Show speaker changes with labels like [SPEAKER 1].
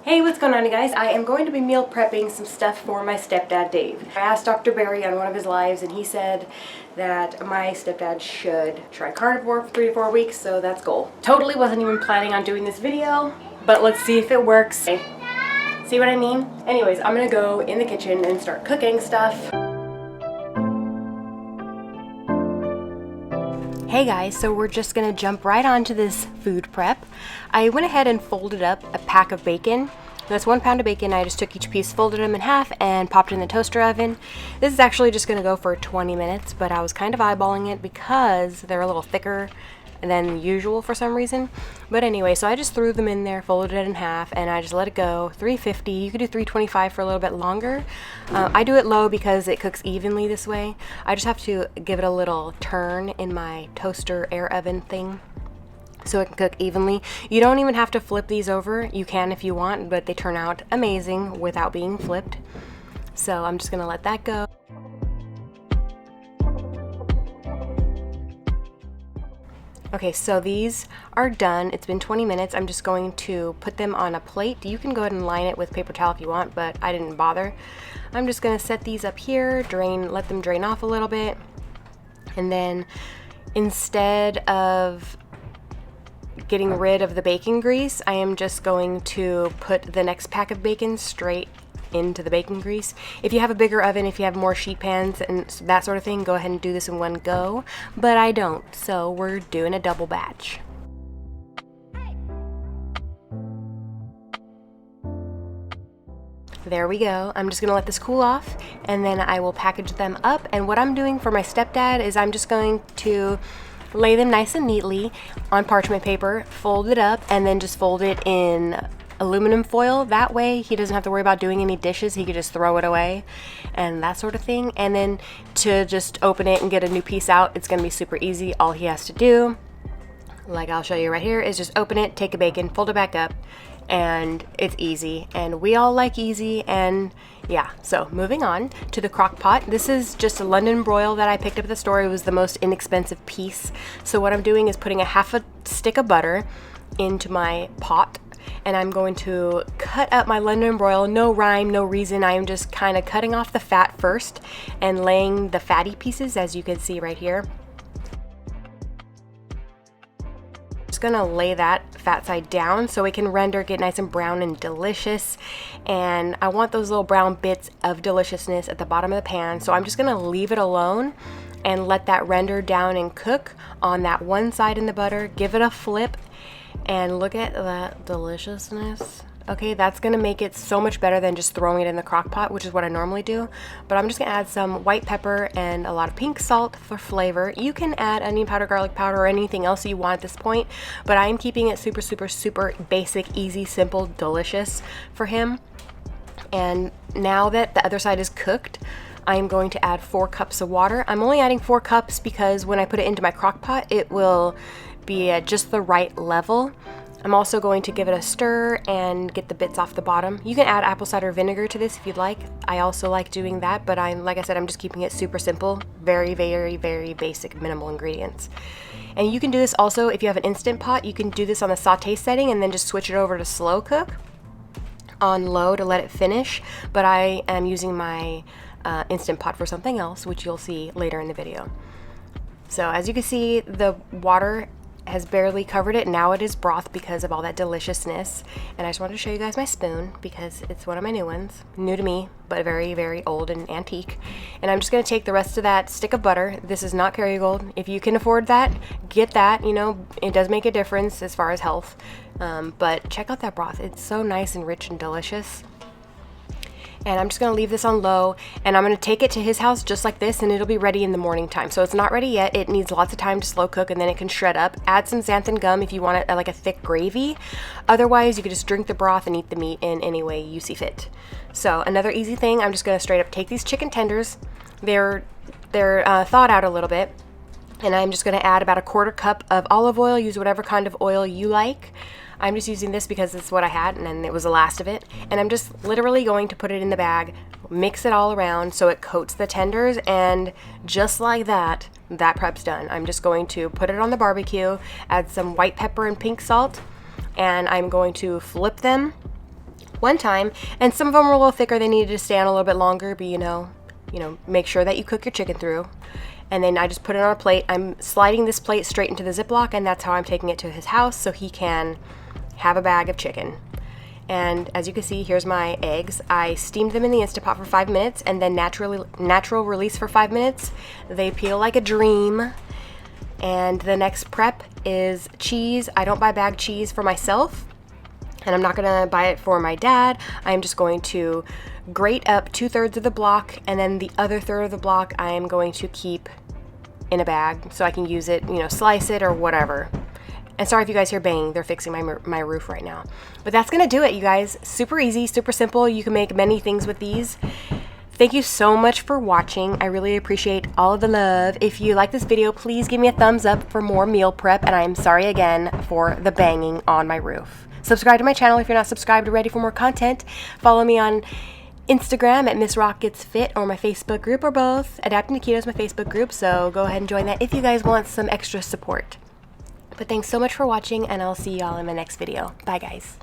[SPEAKER 1] Hey, what's going on, you guys? I am going to be meal prepping some stuff for my stepdad, Dave. I asked Dr. Barry on one of his lives, and he said that my stepdad should try carnivore for 3 to 4 weeks, so that's goal. Totally wasn't even planning on doing this video, but let's see if it works. See what I mean? Anyways, I'm gonna go in the kitchen and start cooking stuff. Hey guys, so we're just gonna jump right onto this food prep. I went ahead and folded up a pack of bacon. That's 1 pound of bacon. I just took each piece, folded them in half, and popped it in the toaster oven. This is actually just gonna go for 20 minutes, but I was kind of eyeballing it because they're a little thicker than usual for some reason. But anyway, so I just threw them in there, folded it in half, and I just let it go. 350. You could do 325 for a little bit longer. I do it low because it cooks evenly this way. I just have to give it a little turn in my toaster air oven thing so it can cook evenly. You don't even have to flip these over. You can if you want, but they turn out amazing without being flipped. So I'm just gonna let that go. Okay, so these are done. It's been 20 minutes. I'm just going to put them on a plate. You can go ahead and line it with paper towel if you want, but I didn't bother. I'm just gonna set these up here, let them drain off a little bit. And then instead of getting rid of the bacon grease, I am just going to put the next pack of bacon straight into the bacon grease. If you have a bigger oven, if you have more sheet pans and that sort of thing, go ahead and do this in one go, but I don't, so we're doing a double batch. There we go. I'm just gonna let this cool off and then I will package them up. And what I'm doing for my stepdad is I'm just going to lay them nice and neatly on parchment paper, fold it up, and then just fold it in aluminum foil. That way he doesn't have to worry about doing any dishes. He could just throw it away and that sort of thing. And then to just open it and get a new piece out, it's gonna be super easy. All he has to do, like I'll show you right here, is just open it, take a bacon, fold it back up, and it's easy. And we all like easy. And yeah, so moving on to the crock pot. This is just a London broil that I picked up at the store. It was the most inexpensive piece. So what I'm doing is putting a half a stick of butter into my pot, and I'm going to cut up my London broil. No rhyme, no reason. I am just kind of cutting off the fat first and laying the fatty pieces, as you can see right here. Just gonna lay that fat side down so it can get nice and brown and delicious. And I want those little brown bits of deliciousness at the bottom of the pan, so I'm just gonna leave it alone and let that render down and cook on that one side in the butter. Give it a flip and look at that deliciousness. Okay, that's gonna make it so much better than just throwing it in the crock pot, which is what I normally do. But I'm just gonna add some white pepper and a lot of pink salt for flavor. You can add onion powder, garlic powder, or anything else you want at this point, but I'm keeping it super, super, super basic, easy, simple, delicious for him. And now that the other side is cooked, I'm going to add 4 cups of water. I'm only adding 4 cups because when I put it into my crock pot, it will be at just the right level. I'm also going to give it a stir and get the bits off the bottom. You can add apple cider vinegar to this if you'd like. I also like doing that, but like I said, I'm just keeping it super simple. Very, very, very basic, minimal ingredients. And you can do this also if you have an Instant Pot. You can do this on the saute setting and then just switch it over to slow cook on low to let it finish. But I am using my Instant Pot for something else, which you'll see later in the video. So as you can see, the water has barely covered it. Now it is broth because of all that deliciousness. And I just wanted to show you guys my spoon because it's one of my new ones. New to me, but very, very old and antique. And I'm just gonna take the rest of that stick of butter. This is not Kerrygold. If you can afford that, get that. You know, it does make a difference as far as health. But check out that broth. It's so nice and rich and delicious. And I'm just gonna leave this on low, and I'm gonna take it to his house just like this, and it'll be ready in the morning time. So it's not ready yet. It needs lots of time to slow cook, and then it can shred up. Add some xanthan gum if you want it like a thick gravy. Otherwise, you could just drink the broth and eat the meat in any way you see fit. So another easy thing, I'm just gonna straight up take these chicken tenders. They're thawed out a little bit, and I'm just gonna add about a 1/4 cup of olive oil. Use whatever kind of oil you like. I'm just using this because it's what I had and then it was the last of it. And I'm just literally going to put it in the bag, mix it all around so it coats the tenders, and just like that, that prep's done. I'm just going to put it on the barbecue, add some white pepper and pink salt, and I'm going to flip them one time, and some of them were a little thicker. They needed to stand a little bit longer, but make sure that you cook your chicken through. And then I just put it on a plate. I'm sliding this plate straight into the Ziploc, and that's how I'm taking it to his house so he can have a bag of chicken. And as you can see, here's my eggs. I steamed them in the Instapot for 5 minutes and then natural release for 5 minutes. They peel like a dream. And the next prep is cheese. I don't buy bagged cheese for myself, and I'm not gonna buy it for my dad. I'm just going to grate up 2/3 of the block, and then the other third of the block I am going to keep in a bag so I can use it, slice it or whatever. And sorry if you guys hear banging, they're fixing my roof right now. But that's gonna do it, you guys. Super easy, super simple. You can make many things with these. Thank you so much for watching. I really appreciate all of the love. If you like this video, please give me a thumbs up for more meal prep, and I'm sorry again for the banging on my roof. Subscribe to my channel if you're not subscribed or ready for more content. Follow me on Instagram at Miss Rock Gets Fit, or my Facebook group, or both. Adapting to Keto is my Facebook group, so go ahead and join that if you guys want some extra support. But thanks so much for watching, and I'll see y'all in my next video. Bye, guys.